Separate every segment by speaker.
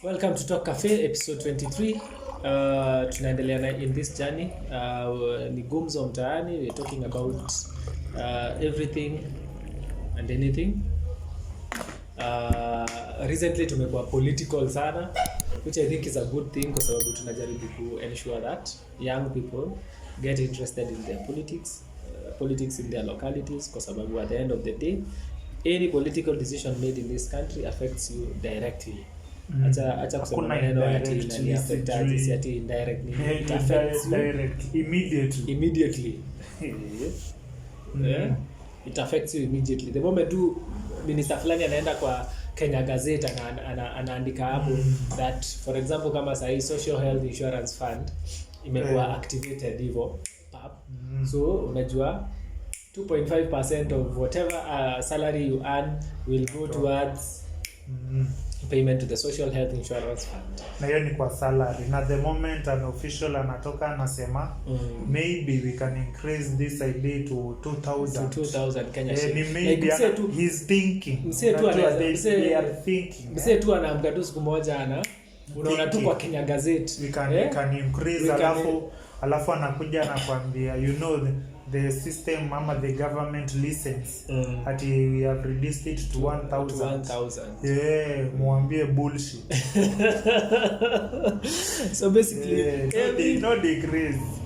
Speaker 1: Welcome to Talk Cafe episode 23. Tunaendelea na in this journey. Ni gumzo mtaani. We're talking about everything and anything. Recently tumekuwa political sana, which I think is a good thing kwa sababu tunajaribu to ensure that young people get interested in their politics in their localities, kwa sababu at the end of the day any political decision made in this country affects you directly. Acha kusema maneno ati affect ati indirectly. It affects you immediately. It affects you immediately. The moment tu minister fulani anaenda kwa Kenya Gazette anaandika hapo that for example kama sahi social health insurance fund imekuwa activated hivyo so unajua 2.5% of whatever salary you earn will go towards payment to the social health insurance fund.
Speaker 2: Na hiyo ni kwa salary. Na the moment an official anatoka anasema maybe we can increase this idea to 2000
Speaker 1: Kenya shillings.
Speaker 2: Maybe he's thinking.
Speaker 1: Mse tu anaamka tu siku moja unaona tu kwa Kenya Gazette
Speaker 2: we can increase alafu anakuja anakuambia you know the system mama the government listens ati we have reduced it to 1000 muambie bullshit.
Speaker 1: So basically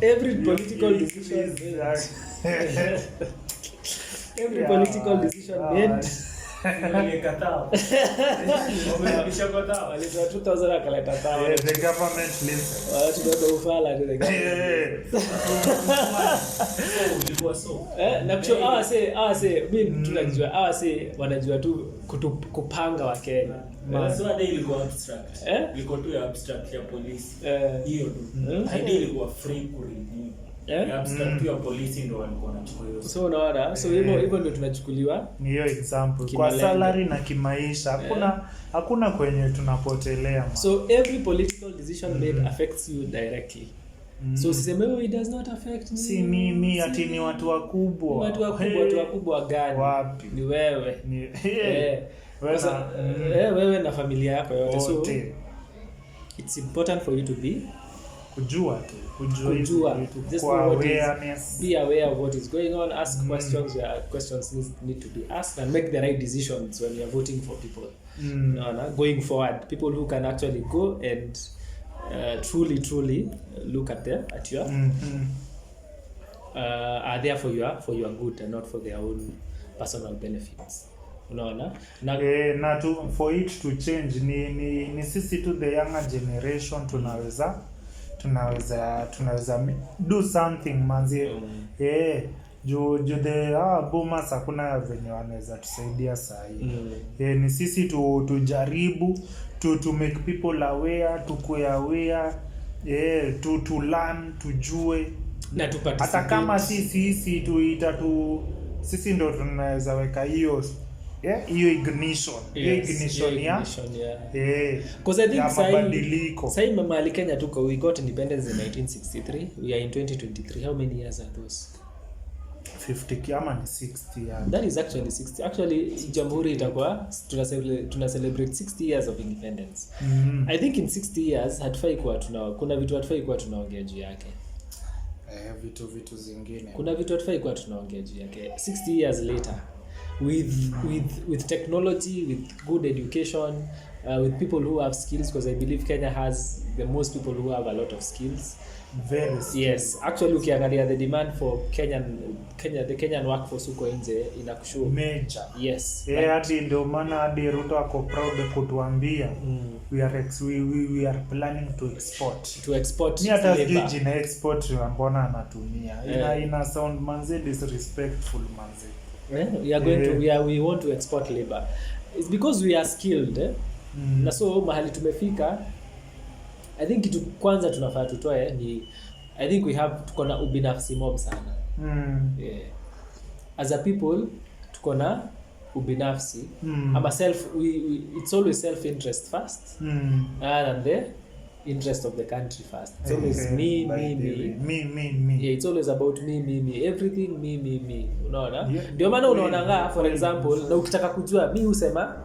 Speaker 1: every political decision made
Speaker 3: Nimekataa. Nimeshakataa.
Speaker 1: Alizwa 2000 akaleta tawa.
Speaker 2: The government listens.
Speaker 1: Tunaenda ufala ndio.
Speaker 3: Ilikuwa so.
Speaker 1: Na kisha mimi tunajua wanajua tu kupanga wa Kenya.
Speaker 3: Maswala ilikuwa abstract. Ilikuwa tu abstract ya police. Hiyo tu. Idea ilikuwa free kureview. Abstract ya police ndio walikuwa wanachukua hiyo.
Speaker 1: So unaona, so hivyo ndio tunachukuliwa.
Speaker 2: Ni hiyo example. Kwa salary na kimaisha hakuna kwenye tunapotelea.
Speaker 1: So every political decision made affects you directly. So siseme it does not affect me.
Speaker 2: Si mimi ati ni watu wakubwa.
Speaker 1: Watu wakubwa gani?
Speaker 2: Wapi?
Speaker 1: Ni wewe. Wewe na familia yako yote. So it's important for you to be kujua just be aware of what is going on, ask questions where questions need to be asked, and make the right decisions when you are voting for people. Going forward, people who can actually go and truly look at your are there for your good and not for their own personal benefits. Unaona
Speaker 2: na for it to change ni sisi to the younger generation tunaweza do something manzi. Juu the boomers hakuna venye wanaweza tusaidia saa hii. Ni sisi tujaribu to make people aware, to aware, to learn, tujue
Speaker 1: na tupate.
Speaker 2: Hata kama sisi sisi ndo tunaweza weka hiyo ignition
Speaker 1: because I think sai mama Kenya tuko, we got independence in 1963, we are in 2023. How many years are those?
Speaker 2: 50 ama ni 60 years.
Speaker 1: That is actually 60. Actually jamhuri itakuwa tuna celebrate 60 years of independence. I think in 60 years kuna vitu hatufai kuwa tunaongea juu yake.
Speaker 2: Vitu zingine
Speaker 1: kuna vitu hatufai kuwa tunaongea juu yake 60 years later. With technology, with good education, with people who have skills, because I believe Kenya has the most people who have a lot of skills.
Speaker 2: Very skilled.
Speaker 1: Yes, actually ukiangalia the demand for the Kenyan workforce huko nje inakushow
Speaker 2: major.
Speaker 1: Yes.
Speaker 2: Hadi ndio maana hadi Ruto ako proud kutuambia we are planning to export. Ni hata jina export mbona anatumia. Ina sound manze disrespectful manze.
Speaker 1: We want to export labor. It's because we are skilled. Na so mahali tumefika, I think kitu kwanza tunafaa tutoe ni I think tuko na ubinafsi mob sana. As a people tuko na ubinafsi. Ama it's always self interest first and the interest of the country first. It's always me. Yeah, it's always about me. Everything me. Unaona? Ndio maana unaona for example, na ukitaka kujua mimi husema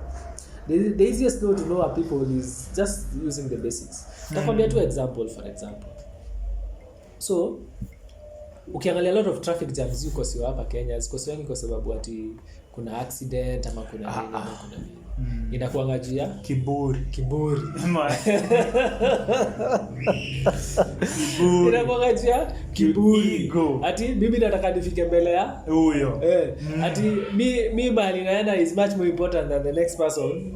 Speaker 1: the easiest way to know our people is just using the basics. Takwambia tu example, for example. So ukiangalia a lot of traffic jams yuko sio hapa Kenya, ziko sio wengi kwa sababu ati kuna accident ama kuna nini ama kuna nini. Inakuangajia kiburi. Inakuangajia kiburi. Ati mimi nataka nifike mbele ya
Speaker 2: huyo.
Speaker 1: Ati mi mali naenda is much more important than the next person.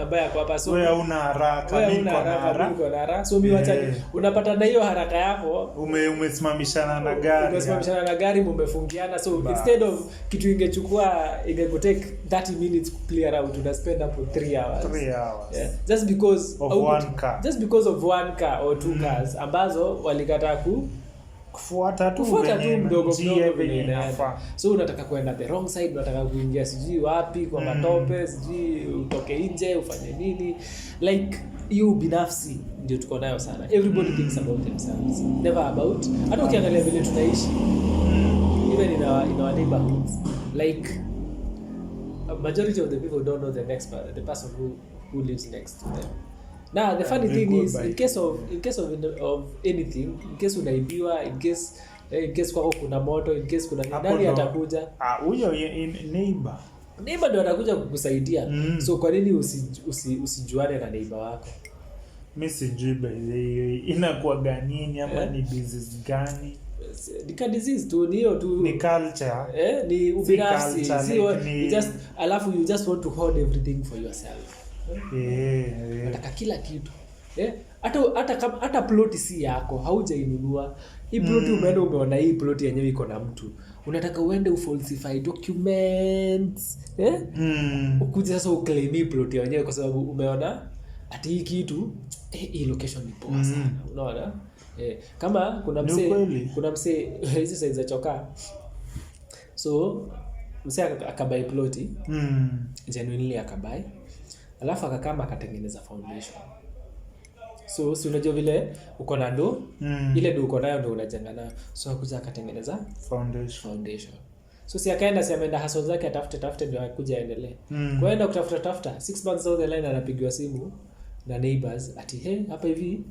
Speaker 1: Ambaye ako hapa. So
Speaker 2: wewe una haraka, mimi niko na
Speaker 1: haraka. So mimi wacha unapata na hiyo haraka yako
Speaker 2: umesimamishana na gari.
Speaker 1: Umesimamishana na gari mmefungiana. So instead of kitu ingechukua ingekutake 30 minutes to clear out, una spend up to 3 hours.
Speaker 2: 3 hours.
Speaker 1: Yeah. Just because
Speaker 2: of one car.
Speaker 1: Just because of one car or two cars ambazo walikataa
Speaker 2: kufuata tu
Speaker 1: mdogo inafa. So unataka kwenda the wrong side, unataka kuingia sijui wapi kwa matope, sijui utoke nje ufanye nini, like you binafsi ndio tuko nayo sana. Everybody thinks about themselves, never about hata ukiangalia vile tunaishi even in our neighborhoods, like a majority of the people don't know the person who lives next to them. Now the funny thing is in case of anything, in case unaibiwa, in case kwako kuna moto, in case kuna nani atakuja?
Speaker 2: Huyo neighbor
Speaker 1: ndio atakuja kukusaidia. So kwa nini usijuane na neighbor wako?
Speaker 2: Mimi sijui inakuwa ganini ama ni disease gani?
Speaker 1: Ni disease tu, hiyo tu
Speaker 2: ni culture.
Speaker 1: Ni ubinafsi. Just alafu you just want to hold everything for yourself. Nataka kila kitu. Hata plot si yako, haujainunua. Hii plot umeenda umeona hii plot yenyewe iko na mtu. Unataka uende ufalsify documents, ukuje sasa uclaim hii plot yenyewe kwa sababu umeona ati hii kitu hii location ni poa sana. Unaona? Kama kuna mse hizi size za choka. So mse akabai plot, genuinely akabai. Alafu akakama akatengeneza foundation. So si unajua vile uko na ndo ile ndo uko nayo ndo unajenga nayo. So akuja akatengeneza foundation. So si akaenda si ameenda hustle zake atafute ndio akuja aendelee. Kwaenda kutafuta 6 months down the line anapigiwa simu na neighbors ati hapa hivi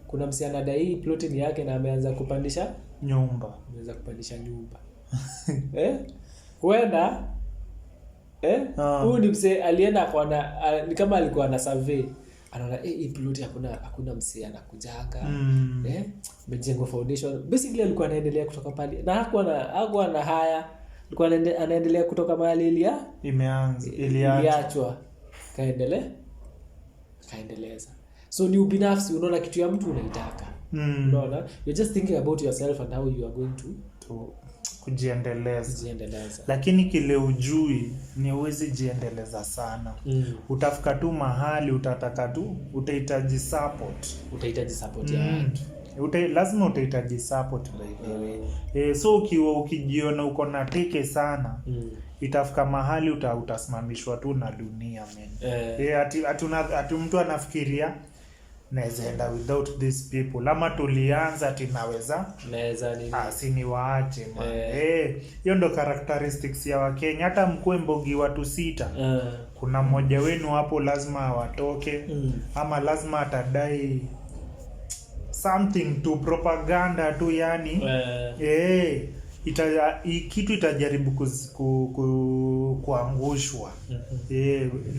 Speaker 1: kuna msi anadai plot ni yake na ameanza kupandisha nyumba. Kwenda huyu ni mse alienda kwa ni kama alikuwa na survey. Anaona hii plot hakuna mse anakujaga. Mjengo foundation. Basically alikuwa anaendelea kutoka pale. Na hakuwa na haya. Alikuwa anaendelea kutoka mahali iliachwa. Kaendeleza. So ni ubinafsi, unaona kitu ya mtu unaitaka. Unaona? You're just thinking about yourself and how you are going to
Speaker 2: kujiendeleza. Lakini kile ujui ni uwezi jiendeleza sana. Utafika tu mahali utataka tu utahitaji support
Speaker 1: ya watu.
Speaker 2: Lazima utahitaji support by. So ukijiona uko na teke sana, itafika mahali utasimamishwa tu na dunia ati mtu anafikiria naweza enda without these people. Lama tulianza ati naweza
Speaker 1: nini?
Speaker 2: Si ni waache man. Hiyo ndo characteristics ya Wakenya. Hata mkue mbogi watu 6. Kuna mmoja wenu hapo lazima watoke. Ama lazima atadai something to propaganda tu yani. Kitu itajaribu kuangushwa.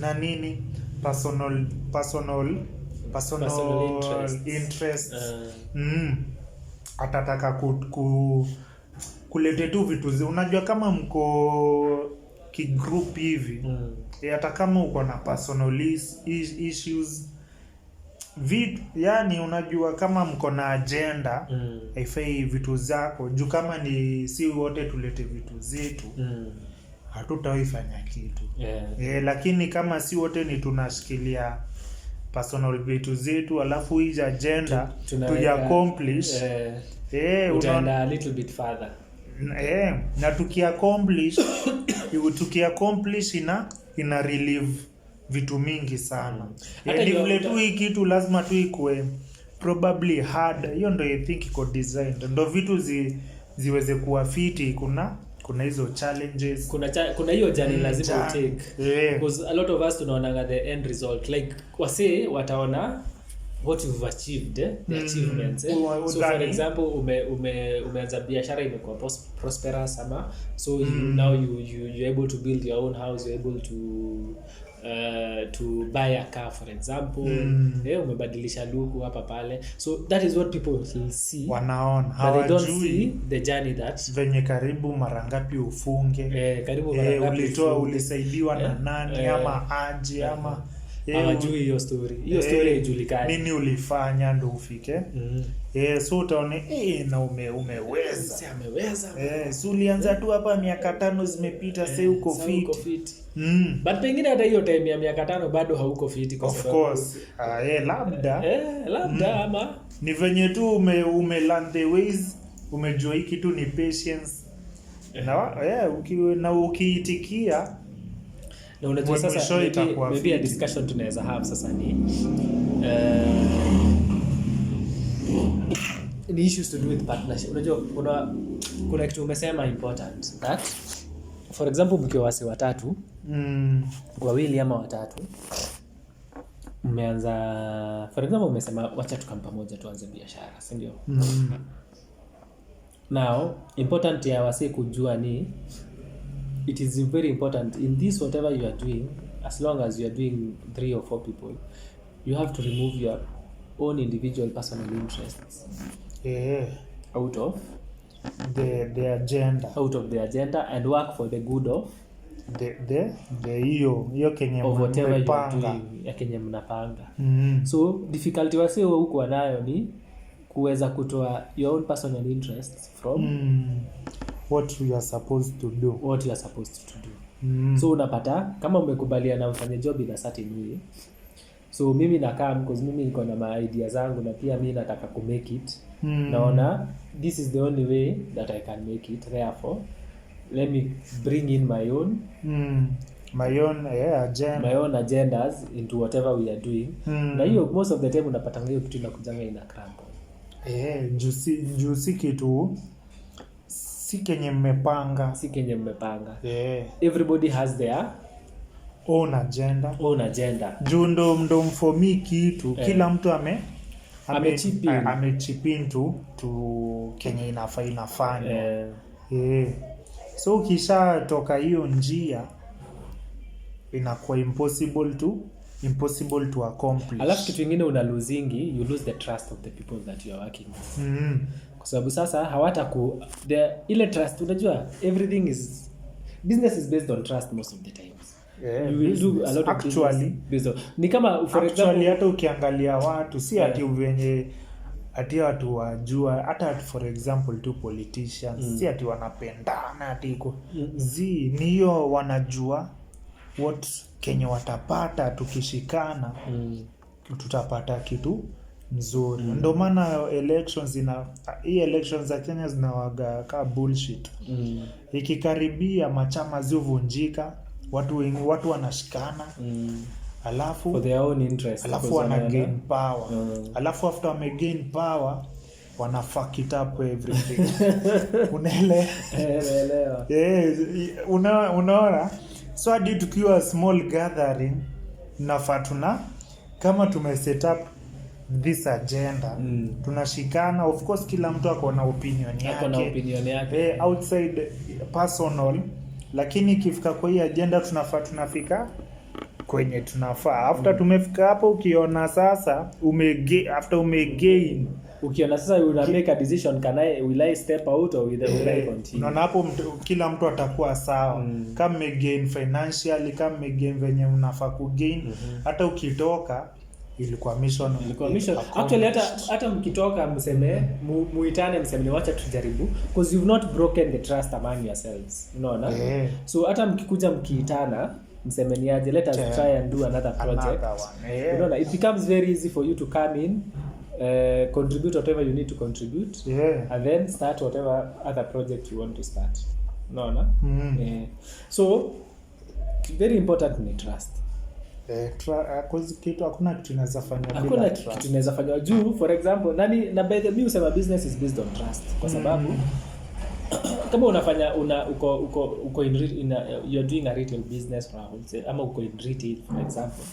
Speaker 2: Na nini? Personal interest. Atataka kulete tu vitu. Unajua kama mko kigroup hivi, hata kama uko na personal issues vitu, yani unajua kama mko na agenda, haifai vitu zako juu kama ni si wote tulete vitu zetu, hatutaifanya kitu. Lakini kama si wote ni tunashikilia personal vitu zetu alafu hii agenda to accomplish,
Speaker 1: utaenda a little bit further.
Speaker 2: Na tukiaccomplish ina relieve vitu mingi sana. Ni vile tu hii kitu lazima tu ikue probably hard. Hiyo ndio I think iko designed. Ndio vitu ziweze kuwa fiti. kuna hizo challenges,
Speaker 1: kuna hiyo journey lazima take,
Speaker 2: because
Speaker 1: a lot of us tunaona the end result, like wase wataona what you've achieved, the achievements. So for example umeanza biashara imekuwa prosperous ama, so now you're able to build your own house, you're able to buy a car for example, umebadilisha luku hapa pale, so that is what people will see,
Speaker 2: wanaona,
Speaker 1: but they don't see the journey that
Speaker 2: venye karibu mara ngapi ufunge,
Speaker 1: karibu mara ngapi
Speaker 2: ulitoa, ulisaidiwa na nani ama aje ama
Speaker 1: hawajui hiyo story haijulikani,
Speaker 2: nini ulifanya ndo ufike. So utaone na umeweza,
Speaker 1: si ameweza,
Speaker 2: so ulianza tu hapa miaka 5 zimepita, sasa uko fit.
Speaker 1: But pengine hata hiyo time ya miaka 5 bado hauko fit, kwa
Speaker 2: sababu of course labda
Speaker 1: ama
Speaker 2: ni venye tu ume learn the ways, umejua hiki tu ni patience na ukiitikia.
Speaker 1: Na unajua sasa maybe a discussion tunaweza have sasa ni issues to do with partnership. Unajua kuna kitu umesema important, that for example mkiwa wasi watatu, wawili ama watatu, mmeanza, for example umesema wacha tukam pamoja tuanze biashara, si ndio? Now important ya wasi kujua ni, it is very important in this whatever you are doing, as long as you are doing 3 or 4 people, you have to remove your own individual personal interests out of
Speaker 2: the agenda,
Speaker 1: and work for the good of
Speaker 2: the hiyo kenye
Speaker 1: whatever you are doing, ya kenye mnapanga. So difficulty wasio huko nayo ni kuweza kutoa your own personal interests from
Speaker 2: what you are supposed to do.
Speaker 1: So unapata kama umekubaliana ufanye job in a certain way, so mimi nakaa because mimi niko na my idea zangu na pia mimi nataka ku make it, naona this is the only way that I can make it, therefore let me bring in my own agendas into whatever we are doing. Na hiyo most of the time unapata hiyo kitu inakujanga ina crumble.
Speaker 2: Jusi kitu si kenye mmepanga.
Speaker 1: Everybody has their
Speaker 2: own agenda.
Speaker 1: Jundo
Speaker 2: ndo mfomi kitu, kila mtu chip in to kenye inafanya. So kisha toka hiyo njia inakuwa impossible to accomplish.
Speaker 1: Alafu kitu kingine una losing, you lose the trust of the people that you are working with. Kwa sababu sasa ile trust, unajua business is based on trust most of the times. You will do a lot of business. Ni kama for example
Speaker 2: hata ukiangalia watu si ati venye ati watu wajua, hata for example tu politicians si ati wanapendana ati iko ni hiyo wanajua what Kenya watapata tukishikana, tutapata kitu mzuri. Ndio maana elections za Kenya zinawaga ka bullshit. Ikikaribia machama zivunjika, watu wanashikana, alafu
Speaker 1: for their own interest,
Speaker 2: alafu wana gain power. Alafu after wame gain power wana fuck it up everything. Unaelewa? Unaona? So hadi tukiwa small gathering nafatuna kama tume set up this agenda, tunashikana, of course kila mtu ako na opinion yake, outside personal, lakini ikifika kwa hii agenda tunafika kwenye tunafaa. After tumefika hapo, ukiona sasa after umegain,
Speaker 1: ukiona sasa una make a decision, will I step out or will I continue?
Speaker 2: Unaona hapo kila mtu atakuwa sawa. Kama umegain financially, kama umegain venye unafaa kugain, hata ukitoka ilikuwa mission.
Speaker 1: Actually hata mkitoka muitane mseme wacha tujaribu, because you've not broken the trust among yourselves, unaona? So hata mkikuja mkiitana mseme ni aje, let us try and do another project. Unaona, it becomes very easy for you to come in, contribute whatever you need to contribute, and then start whatever other project you want to start. Unaona? So very important ni trust.
Speaker 2: Hakuna kitu inaweza fanywa bila trust.
Speaker 1: Kitu inaweza fanywa juu, for example, na by the way usema business is based on trust, kwa sababu kama unafanya uko you're doing a retail business or wholesale ama uko in retail for example,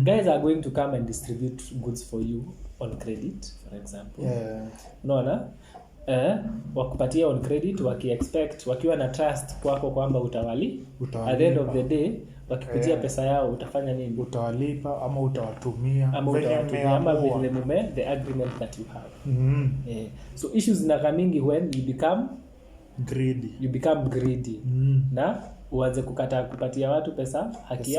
Speaker 1: guys are going to come and distribute goods for you on credit for example. Unaona wakupatia on credit waki-expect wakiwa na trust kwako kwamba utawali at the end of the day wakikujia pesa yao utafanya nini?
Speaker 2: Utawalipa ama utawatumia
Speaker 1: ama vile mume the agreement that you have. So issues zinakaa mingi when you become greedy na uanze kupatia watu pesa haki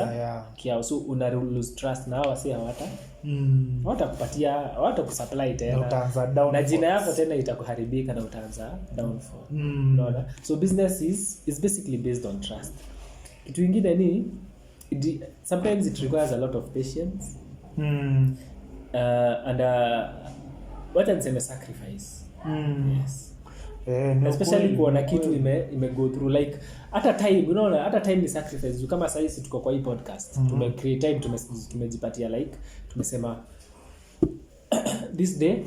Speaker 1: yao, so una lose trust na hawa si hawatakupatia hawatakusupply tena na jina yako tena itakuharibika na utaanza downfall. Unaona, so business is basically based on trust. Kitu kingine ni sometimes it requires a lot of patience and what I'm saying sacrifice. Yes. Especially kuona kitu ime go through like hata time, unaona hata time ni sacrifice. Kama sasa hivi tuko kwa hii podcast tume create time, tumejipatia like tumesema this day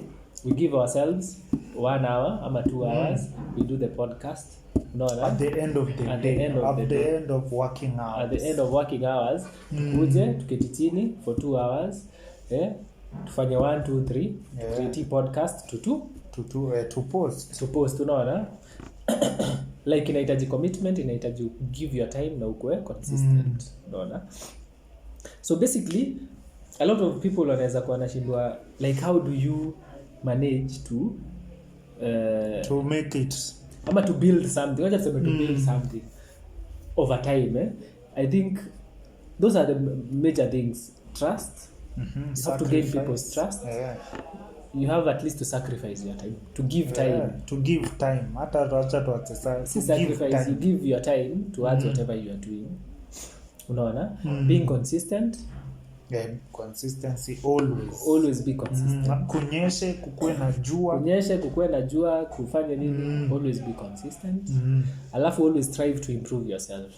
Speaker 1: we give ourselves 1 hour ama 2 hours we do the podcast.
Speaker 2: At the end of the day, at the end of working hours uje tuketi chini for 2 hours tufanye 1 2 3 create podcast to post unaona like inahitaji commitment, inahitaji give your time na ukue consistent. Unaona, so basically a lot of people wanaweza kuwa nashindwa like how do you manage to make it
Speaker 1: ama to build something, not just to build something over time. I think those are the major things. Trust. You have to gain people's trust. You have at least to sacrifice your time, to give time.
Speaker 2: Hata acha tu
Speaker 1: sacrifice, you give your time towards whatever you are doing. Unaona, being consistent.
Speaker 2: Consistency
Speaker 1: always be consistent.
Speaker 2: Kunyeshe kukue na jua kufanya nini, always be consistent. Alafu always strive to improve yourself,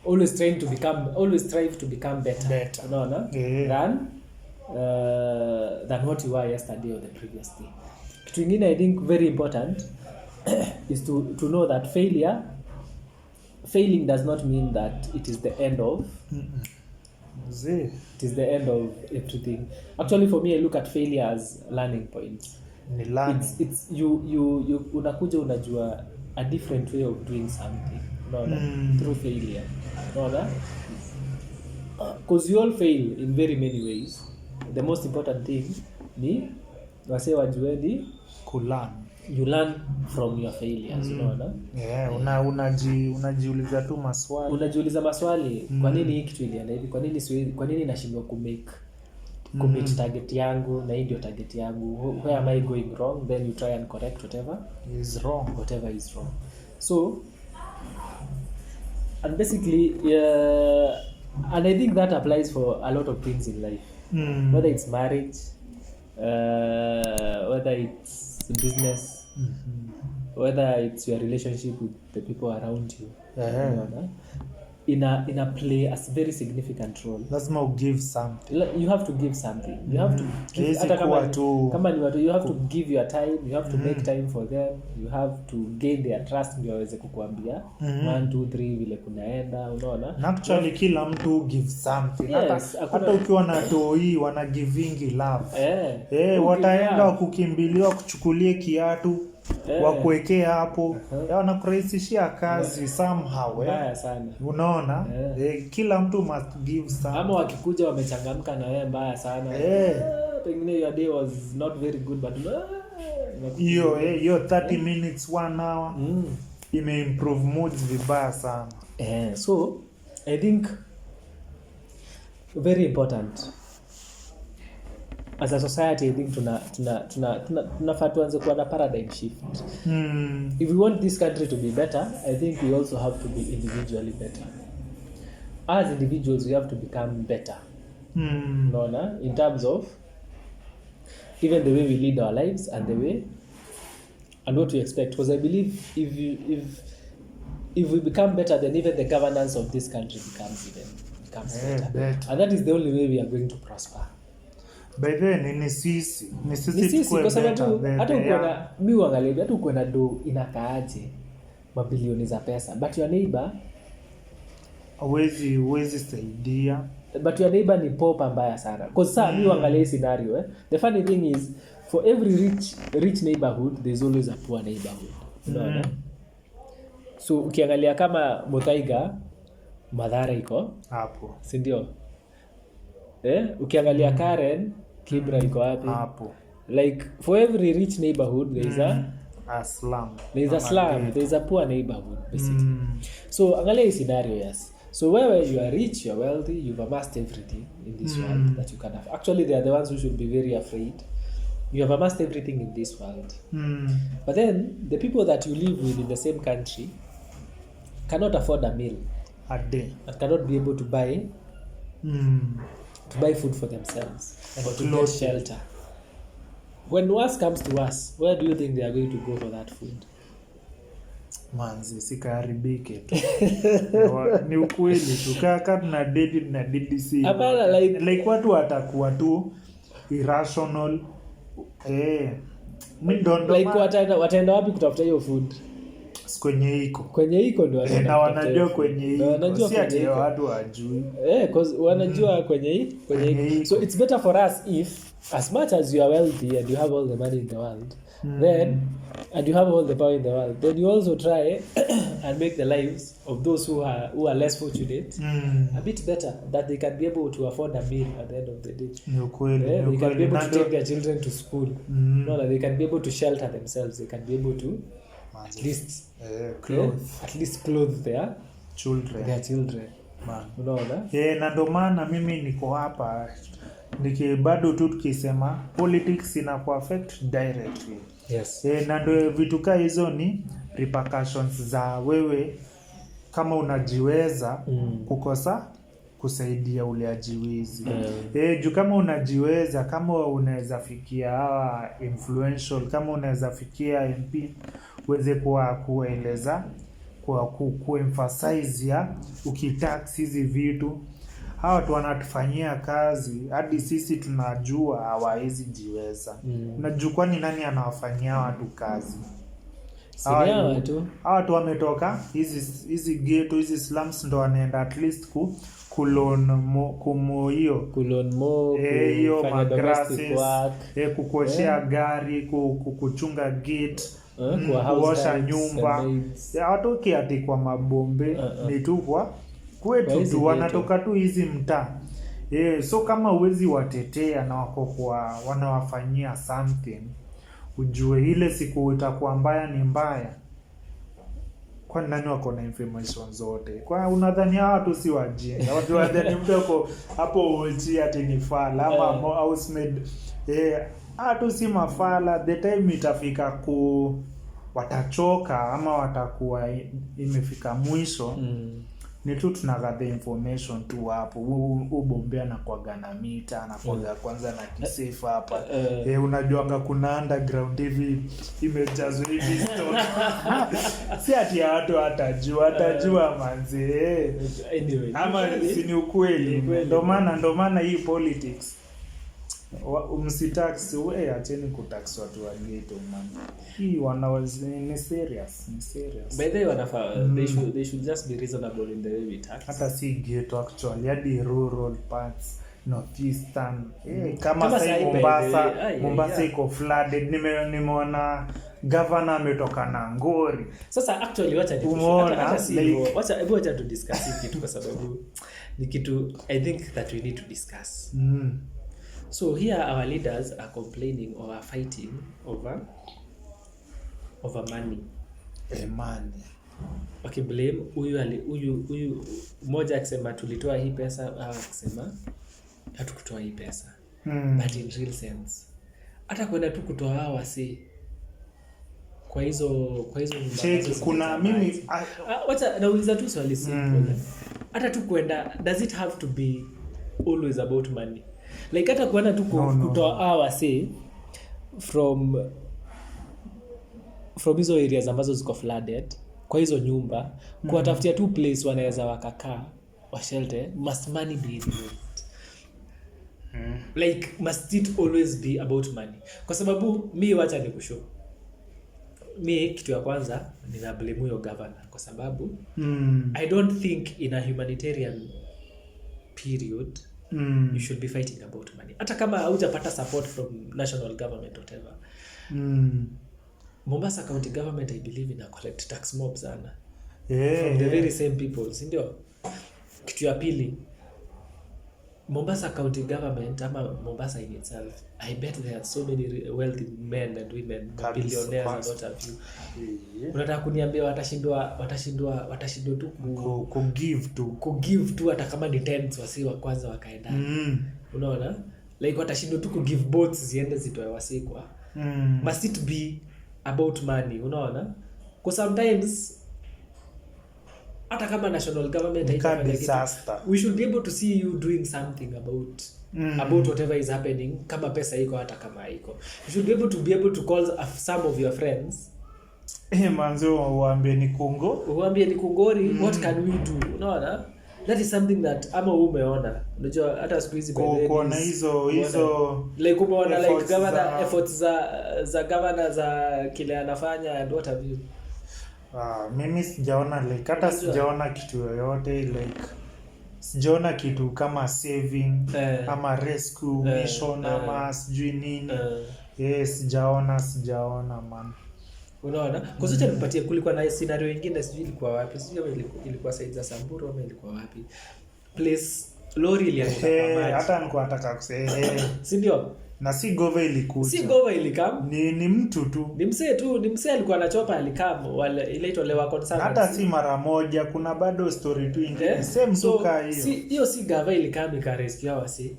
Speaker 2: always strive to become better. Unaona, than what you were yesterday or the previous day. Kitu kingine I think very important is to know that failing does not mean that it is the end of it is the end of everything. Actually for me I look at failure as learning points. It's you unakuja unajua a different way of doing something, through failure. Because you all fail in very many ways. The most important thing ni wase wajueni kulearn.
Speaker 1: You learn from your failures. Unaona,
Speaker 2: unajiuliza tu maswali.
Speaker 1: Kwa nini hiki kitu ilienda hivi? Kwa nini nashindwa commit target yangu na hii ndio target yangu? Where am I going wrong? Then you try and correct whatever is wrong. So and basically and I think that applies for a lot of things in life. Whether it's marriage, whether it's business, whether it's your relationship with the people around you. ina play a very significant role.
Speaker 2: Lazima give something.
Speaker 1: You have to give something. You have to give, hata kama ni watu, you have to give your time, you have to make time for them, you have to gain their trust ndio waweze kukuambia 1 2 3 vile kunaenda, unaona.
Speaker 2: Actually kila mtu give something. Hata ukiwa na toi wana givingi love. Wataenda kukimbiliwa kuchukulie kiatu wakuwekea hapo wanakurahisishia kazi somehow
Speaker 1: mbaya sana,
Speaker 2: unaona. Kila mtu must give some.
Speaker 1: Ama wakikuja wamechangamka na wewe mbaya sana, pengine your day was not very good but
Speaker 2: hiyo 30 minutes 1 hour ime improve moods vibaya sana.
Speaker 1: So I think very important as a society. I think tunafaa tuanze kuwa na paradigm shift. If we want this country to be better, I think we also have to be individually better. As individuals we have to become better. Unaona, in terms of even the way we lead our lives and the way and what we expect, because I believe if we become better, then even the governance of this country becomes better. And that is the only way we are going to prosper.
Speaker 2: by then ni sisi
Speaker 1: kwa sababu hata uko na mimi uangalie hata uko na do inakaaje mabilioni za pesa, but your neighbor
Speaker 2: hawezi saidia,
Speaker 1: but your neighbor ni popa mbaya sana. Because saa mimi uangalie scenario the funny thing is for every rich neighborhood there's always a poor neighborhood. Unaona? So ukiangalia kama Muthaiga, Mathare iko
Speaker 2: hapo,
Speaker 1: si ndio? Ukiangalia Karen, Kibra iko wapi?
Speaker 2: Hapo.
Speaker 1: Like for every rich neighborhood there is
Speaker 2: a slum.
Speaker 1: There is a slum, there is a poor neighborhood basically. So angalia hii scenario, yes. So where you are rich, you are wealthy, you've amassed everything in this world that you can have. Actually they are the ones who should be very afraid. You have amassed everything in this world. But then the people that you live with in the same country cannot afford a meal
Speaker 2: A day.
Speaker 1: and cannot be able to buy food for themselves or to get shelter. When worse comes to us, where do you think they are going to go for that food?
Speaker 2: Manzi sikaharibike tu. Ni ukweli tu kaka na dedi si.
Speaker 1: Hapana,
Speaker 2: like watu watakuwa tu irrational. Mimi ndo
Speaker 1: like wataenda wapi kutafuta hiyo food?
Speaker 2: Kwenye iko ndo
Speaker 1: wataenda.
Speaker 2: Na wanajua kwenye iko. Si ati watu wajui.
Speaker 1: Cause wanajua kwenye iko. So it's better for us if as much as you are wealthy and you have all the money in the world, then and you have all the power in the world, then you also try and make the lives of those who are less fortunate a bit better, that they can be able to afford a meal at the end of the day. They can be able to take their children to school. No, that they can be able to shelter themselves. They can be able to at least clothe their children. Unaona?
Speaker 2: Na ndo maana mimi niko hapa bado tu tukisema politics ina affect directly.
Speaker 1: Yes.
Speaker 2: Na ndo vitu kama hizo ni repercussions za wewe kama unajiweza kukosa kusaidia ule ajiwezi. Juu kama unajiweza, kama unaweza fikia hawa influential, kama unaweza fikia MP, uweze kueleza kuemphasize ya ukitax hizi vitu, hawa watu wanatufanyia kazi hadi sisi tunajua hawawezi jiweza. Unajua kwani nani anawafanyia watu kazi?
Speaker 1: Hawa
Speaker 2: watu wametoka hizi ghetto, hizi slums, ndo wanaenda at least kulon mo hiyo magrasses, kukoshea gari, kuchunga gate, kuosha nyumba. Hawatoki ati kwa mabombe, ni tu kwa kwetu tu wanatoka tu hizi mtaa. So kama uwezi watetea na wako kwa wanawafanyia something, ujue ile siku itakuwa mbaya ni mbaya. Kwa nani wako na information zote? Kwa unadhani watu si wajinga? Watu wadhani mtu wako hapo uchi ati ni fala ama housemaid. Watu si mafala. The time itafika watachoka ama watakuwa imefika mwisho. Ni tu tunagather information tu hapo. Ubombea na kwa ganamita na kwa kwanza na kisafe hapa. Unajuanga kuna underground hivi imejazwa hivi stock. Si ati watu watajua manzi.
Speaker 1: Anyway,
Speaker 2: ama si ni ukweli. Ndio maana hii politics msitax acheni kutax watu wa ghetto man. Hii ni serious.
Speaker 1: By the way, they should just be reasonable in the way we tax.
Speaker 2: Hata si ghetto actually, hadi rural parts, northeastern. Kama sai Mombasa iko flooded. Nimeona governor ametoka na ngori.
Speaker 1: Sasa actually wacha to discuss hii kitu kwa sababu ni kitu I think that we need to discuss. So here our leaders are complaining or are fighting over money.
Speaker 2: Money.
Speaker 1: Blame huyu mmoja akisema tulitoa hii pesa, au akisema hatukutoa hii pesa. But in real sense hata kwenda tu kutoa hawa si kwa hizo
Speaker 2: check kuna mimi
Speaker 1: wacha nauliza tu swali simple. Hata tu kwenda, does it have to be always about money? Like hata kuenda tu kutoa hawa say from hizo areas ambazo ziko flooded, kwa hizo nyumba kuwatafutia tu place wanaweza wakakaa wa shelter, must money be involved? like must it always be about money? Kwa sababu mi wacha nikushow, mi kitu ya kwanza nina blame huyo governor kwa sababu I don't think in a humanitarian period you should be fighting about money. Hata kama hujapata support from national government whatever. Mombasa County government I believe ina collect tax mob sana. From the very same people, si ndio? Kitu ya pili, Mombasa County government ama Mombasa in itself, I bet there are so many wealthy men and women, billionaires and what have you. Unataka kuniambia watashindwa tu give tu hata kama ni tents wasi wa kwanza wakaenda. Unaona? Like watashindwa tu give boats ziende zitoe wasikwa. Must it be about money? Unaona? Because sometimes hata kama national government we should be able to see you doing something about whatever is happening. Kama pesa iko hata kama haiko, you should be able to call some of your friends,
Speaker 2: manzo uambie ni kungori,
Speaker 1: what can we do? Unaona, that is something that ama umeona, unajua hata siku hizi
Speaker 2: kuona hizo
Speaker 1: like umeona like governor efforts za governor za kile anafanya and what have you.
Speaker 2: Mimi sijaona like hata sijaona kitu yoyote like sijaona kitu kama saving ama rescue mission ama sijui nini. Sijaona man.
Speaker 1: Unaona? Kwa sababu nipatie kulikuwa na scenario nyingine sijui ilikuwa wapi. Sijui ilikuwa side za Samburu ama ilikuwa wapi. Place lori ilianguka kwa maji.
Speaker 2: Hata nilikuwa nataka kusema
Speaker 1: si ndio?
Speaker 2: Na si gova ilikuja.
Speaker 1: Si gova ilikam.
Speaker 2: Ni mtu tu.
Speaker 1: Ni msee alikuwa anachopa alikam wale ile itolewa concern. Hata
Speaker 2: si mara moja, kuna bado story tu ingine. Same so, tuka hiyo.
Speaker 1: Si gava ilikam ikarescue wasi.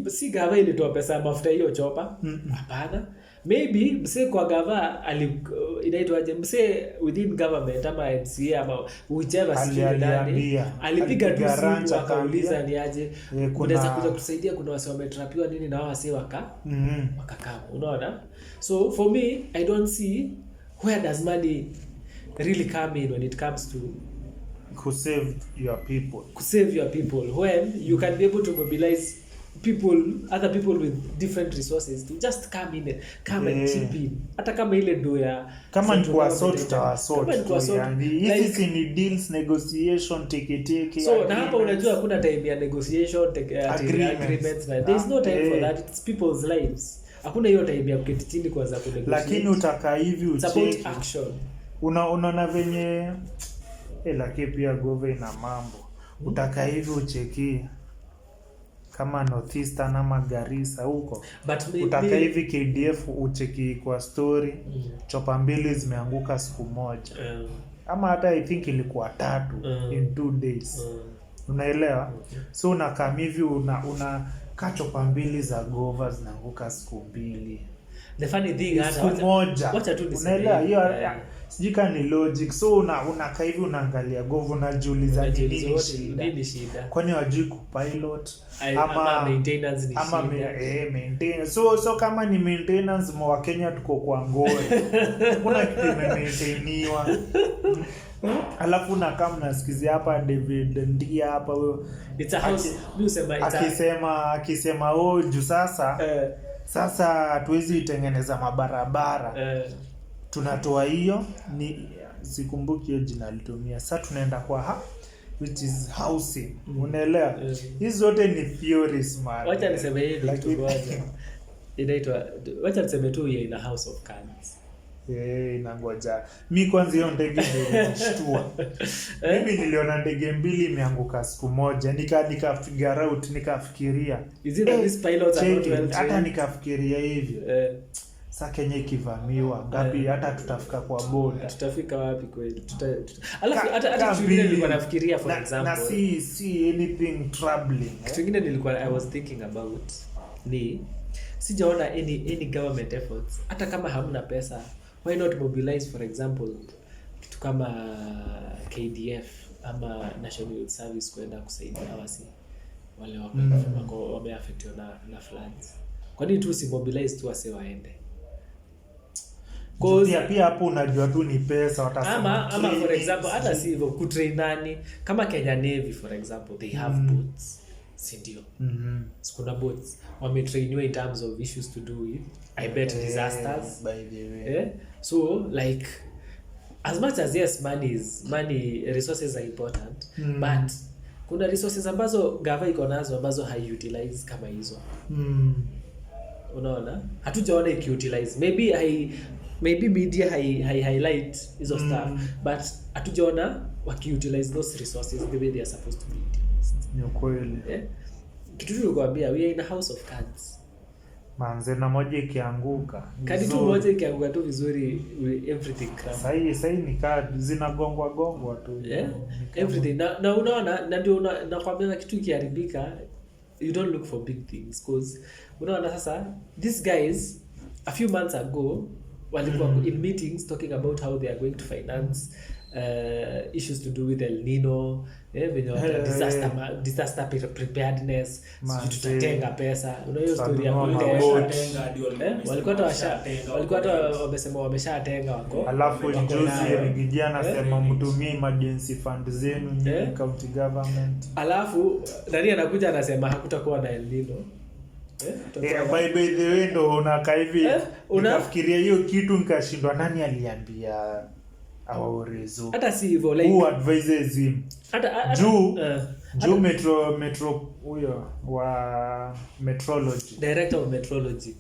Speaker 1: Si gava ilitoa pesa mafuta hiyo chopa. Hapana. Maybe msee kwa gava inaitwaje msee within government ama NCA ama whichever alipiga tu simu akauliza ni aje unaweza kuja kusaidia, kuna wase wametrapiwa nini na wase wakakaa. Unaona? So for me I don't see where does money really come in when it comes to
Speaker 2: save your people
Speaker 1: when you can be able to mobilize other people with different resources to just come and chip in. Hata kama ile ndo ya
Speaker 2: kama ni kwa sort hizi ni deals, negotiation, teke
Speaker 1: so na hapa unajua hakuna time ya negotiation, agreements. There is no time for that. It's people's lives. Hakuna hiyo time ya kuketi chini kwanza kunegotiate.
Speaker 2: Lakini utaka hivi
Speaker 1: ucheki action.
Speaker 2: Unaona venye lakini pia gove na mambo. Utaka hivi ucheki kama Northeastern ama Garissa huko. Utaka hivi KDF ucheki kwa story chopa 2 zimeanguka siku moja. Ama hata I think ilikuwa 3 in 2 days. Unaelewa? So unakam hivi una chopa 2 za gova zinaanguka siku 2.
Speaker 1: The funny thing
Speaker 2: wacha tu unaelewa hiyo sijika ni logic. So unakaa hivi unaangalia govu unajiuliza nini shida. Kwani wajui kupilot ama
Speaker 1: maintenance ni
Speaker 2: ama maintenance. So kama ni maintenance mwa Kenya tuko kwa ngore. Kuna kitu imemaintainiwa. Alafu na kama nasikizia hapa David ndia hapa wewe
Speaker 1: it's a house
Speaker 2: akisema juu sasa hatuwezi itengeneza mabarabara. Tunatoa hiyo ni sikumbuki hiyo jina alitumia. Sasa tunaenda kwa which is housing. Unaelewa? Hizo zote ni theories man.
Speaker 1: Wacha niseme hivi kitu moja. Inaitwa wacha niseme tu hiyo ina house of cards.
Speaker 2: Inangoja. Mimi kwanza hiyo ndege nilishtua. Mimi niliona ndege 2 imeanguka siku moja. Nikafigure out, nikafikiria.
Speaker 1: Is it that these pilots are not well trained?
Speaker 2: Hata nikafikiria hivi. Sasa Kenya ikivamiwa ngapi hata tutafika kwa boda.
Speaker 1: Tutafika wapi kweli? Alafu hata vile nilikuwa nafikiria for example.
Speaker 2: Na see anything troubling.
Speaker 1: Kitu kingine nilikuwa I was thinking about ni sijaona any government efforts. Hata kama hamna pesa, why not mobilize for example kitu kama KDF ama National Youth Service kwenda kusaidia wasi wale wako wameaffected na floods. Kwa nini tu si mobilize tu wase waende?
Speaker 2: Pia hapo unajua tu ni pesa watasema
Speaker 1: ama for example hata si hivyo kutrain nani kama Kenya Navy for example they have boats si ndio? Kuna bots wametrainiwa in terms of issues to do with I bet disasters,
Speaker 2: by the way.
Speaker 1: So like as much as yes, money resources are important, but kuna resources ambazo gava iko nazo ambazo haiutilize kama hizo. Unaona, hatujaona ikiutilize. Maybe media highlight hizo stuff, but hatujaona wakiutilize those resources the way they are supposed to be utilized.
Speaker 2: Ni kweli.
Speaker 1: Kitu tulikwambia, we are in a house of cards.
Speaker 2: Manze, na moja ikianguka.
Speaker 1: Kadi tu moja ikianguka tu vizuri, everything crumbles.
Speaker 2: Sasa ni kadi zinagongwa tu.
Speaker 1: Everything. Na unaona, na ndio nakwambia kitu kiharibika, you don't look for big things because unaona sasa these guys a few months ago walikuwa in meetings talking about how they are going to finance issues to do with Elnino, disaster preparedness, tutatenga pesa. Unaona hiyo story ya walikuwa wamesema wameshatenga wako.
Speaker 2: Alafu juzi Rigijia anasema mtumie emergency fund zenu ni county government.
Speaker 1: Alafu nani anakuja anasema hakutakuwa na Elnino.
Speaker 2: By the way ndo unakaa hivi unafikiria hiyo kitu nikashindwa nani aliambia Awarezo.
Speaker 1: Hata si hivyo like
Speaker 2: who advises him. Hata juu metro huyo wa metrology,
Speaker 1: director of metrology.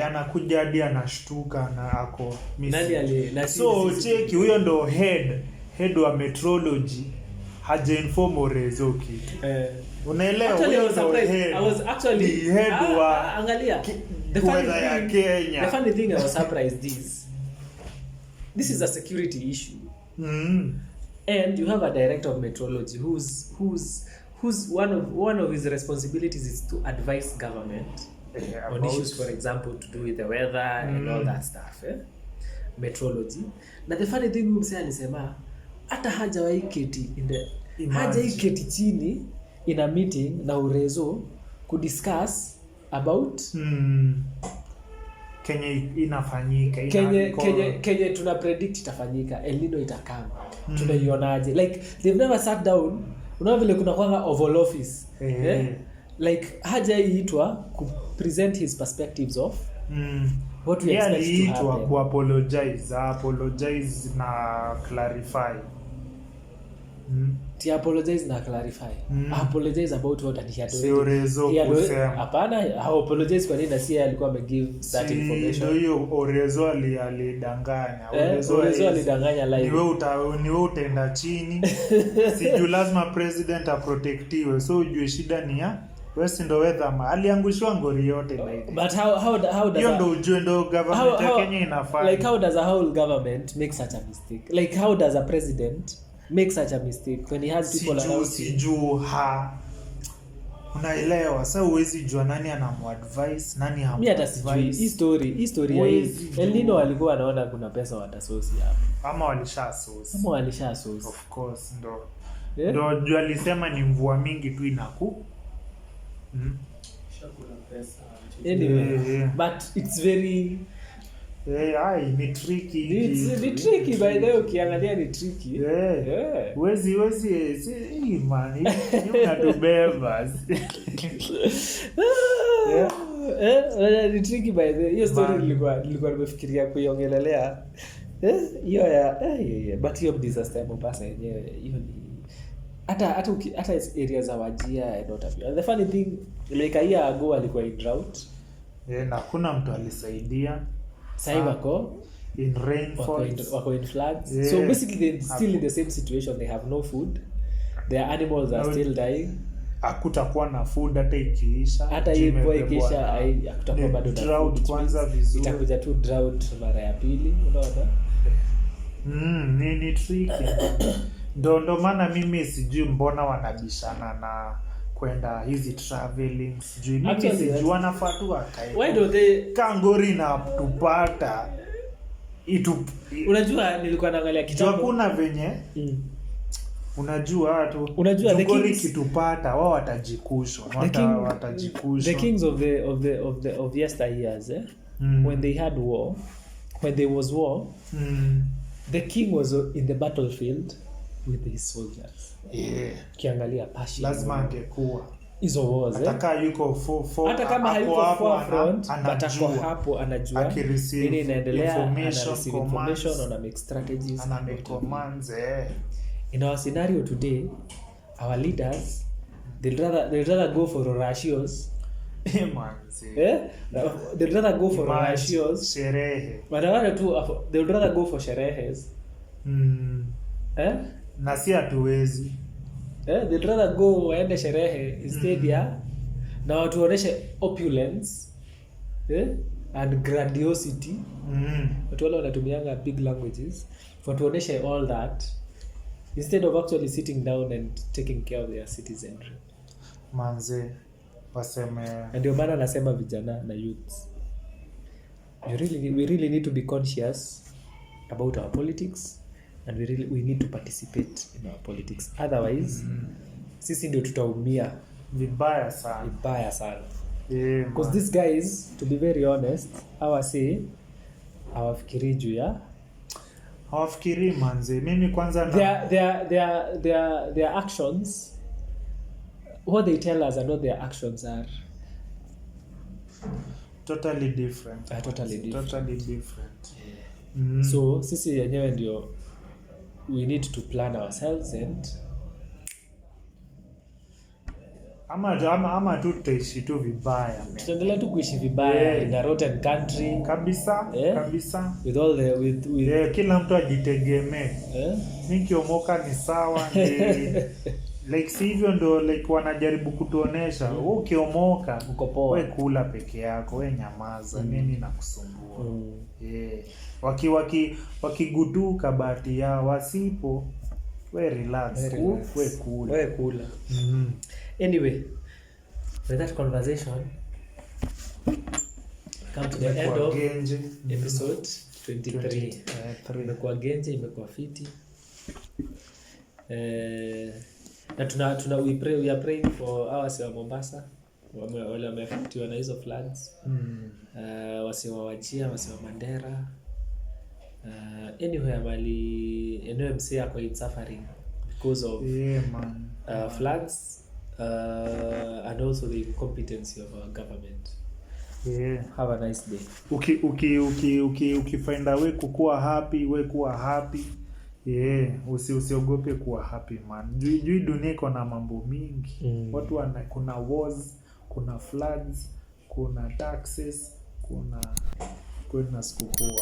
Speaker 2: Anakuja hadi anashtuka na ako
Speaker 1: nani
Speaker 2: so cheki huyo ndo head wa metrology haja inform Awarezo kitu. Unaelewa huyo ndo head.
Speaker 1: I was actually
Speaker 2: head wa
Speaker 1: angalia
Speaker 2: the
Speaker 1: funny thing I was surprised this is a security issue. And you have a director of metrology who's one of his responsibilities is to advise government on issues, for example, to do with the weather and all that stuff. Metrology. Na the funny thing mse alisema hata hajawahi keti chini in a meeting na Awarezo kudiscuss about
Speaker 2: Kenya inafanyika
Speaker 1: Kenya tuna predict itafanyika, Elnino itakama. Tunaionaje? Like they've never sat down. Unaona vile kuna kwanga Oval Office. Like hajaitwa ku present his perspectives of what we expect to happen.
Speaker 2: Ku apologize na clarify.
Speaker 1: Apologize na clarify. Apologize about what he had
Speaker 2: already.
Speaker 1: Hapana, apologize kwa nini na si alikuwa amegive that information.
Speaker 2: Ndio hiyo Awarezo alidanganya.
Speaker 1: Awarezo alidanganya live.
Speaker 2: Niwe utaenda chini. Siju lazima president aprotectiwe. So ujue shida ni ya West ndo weather aliangushwa ngori yote like.
Speaker 1: But how does
Speaker 2: hiyo ndo ujue ndo government ya Kenya inafanya.
Speaker 1: Like how does a whole government make such a mistake? Like how does a president make such a mistake when he has people around
Speaker 2: him? Unaelewa sasa huwezi jua nani anamuadvise nani hamu.
Speaker 1: Mimi hata sijui hii story ya Elnino alikuwa anaona kuna pesa watasosi hapo
Speaker 2: ama walisha source of course ndo jua alisema ni mvua mingi tu inaku
Speaker 3: shakula pesa
Speaker 1: anyway. But it's very
Speaker 2: ni tricky.
Speaker 1: It's tricky by the way, ukiangalia ni tricky.
Speaker 2: Wezi si man. Unatubeba.
Speaker 1: Ni tricky by the way. Hiyo story nilikuwa nimefikiria kuiongelelea. But hiyo disaster Mombasa yenyewe hiyo ni hata areas za Wajia and not a. The funny thing like a year ago alikuwa in drought.
Speaker 2: Na kuna mtu alisaidia.
Speaker 1: Sasa wako
Speaker 2: in rainfall,
Speaker 1: wako in floods. So basically they're still in the same situation. They have no food. Their animals are still dying.
Speaker 2: Hakutakuwa na food hata ikiisha.
Speaker 1: Hata hii mvua ikiisha hakutakuwa bado na
Speaker 2: drought kwanza vizuri.
Speaker 1: Itakuja tu drought mara ya pili, unaona?
Speaker 2: Ni tricky. Ndo maana mimi sijui mbona wanabishana na kwenda hizi traveling. Sijui mimi sijui wanafaa tu wakae.
Speaker 1: Why do they
Speaker 2: kangori na tupata
Speaker 1: unajua nilikuwa naangalia kitabu
Speaker 2: kuna venye unajua
Speaker 1: the kings
Speaker 2: kitupata wao watajikushwa
Speaker 1: the kings of yesteryears when they had war, when there was war, the king was in the battlefield with his soldiers.
Speaker 2: Yeah.
Speaker 1: Kiangalia passion.
Speaker 2: Lazima angekuwa.
Speaker 1: hizo wars
Speaker 2: ataka yuko
Speaker 1: hata kama hayuko forefront but ako hapo anajua nini inaendelea, ana receive information, ana make strategies,
Speaker 2: ana make commands.
Speaker 1: In our scenario today, our leaders they'd rather go for Horatios. They'd rather go for Horatios sherehe, they'd rather go for sherehes.
Speaker 2: Na si hatuwezi.
Speaker 1: They'd rather go waende sherehe instead ya na watu waoneshe opulence and grandiosity. Watu wale wanatumianga big languages, watu waoneshe all that instead of actually sitting down and taking care of their citizenry.
Speaker 2: Manze waseme,
Speaker 1: ndio maana nasema vijana na youths, we really need to be conscious about our politics, and we need to participate in our politics. Otherwise sisi ndio tutaumia
Speaker 2: vibaya sana.
Speaker 1: Because these guys, to be very honest, hawafikiri juu ya
Speaker 2: hawafikiri manze. Mimi kwanza
Speaker 1: na their actions, what they tell us and what their actions are
Speaker 2: totally different.
Speaker 1: Totally different. So sisi yenyewe ndio we need to plan ourselves and
Speaker 2: ama tutaishi tu vibaya.
Speaker 1: Tutaendelea tu kuishi vibaya in a rotten country
Speaker 2: kabisa.
Speaker 1: With all the with
Speaker 2: kila mtu ajitegemee. Nikiomoka ni sawa like si hivyo ndo like wanajaribu kutuonesha wewe ukiomoka
Speaker 1: uko poa,
Speaker 2: wewe kula peke yako, wewe nyamaza, nini nakusumbua. Wakiguduka bahati yao, wasipo wewe relax. Wewe kula.
Speaker 1: Anyway, with that conversation, come to the end of episode 23. Imekuwa genje, imekuwa fiti. Na we are praying for wase wa Mombasa wale wamefutiwa na hizo floods. Wase wa Wajir, wase wa Mandera, anywhere msee ako in suffering because of floods, and also the incompetency of our government. Have a nice day.
Speaker 2: Ukifind a way kuwa happy. Usiogope kuwa happy man. Juu dunia iko na mambo mingi. Watu kuna wars, kuna floods, kuna taxes, kuna sikukuu.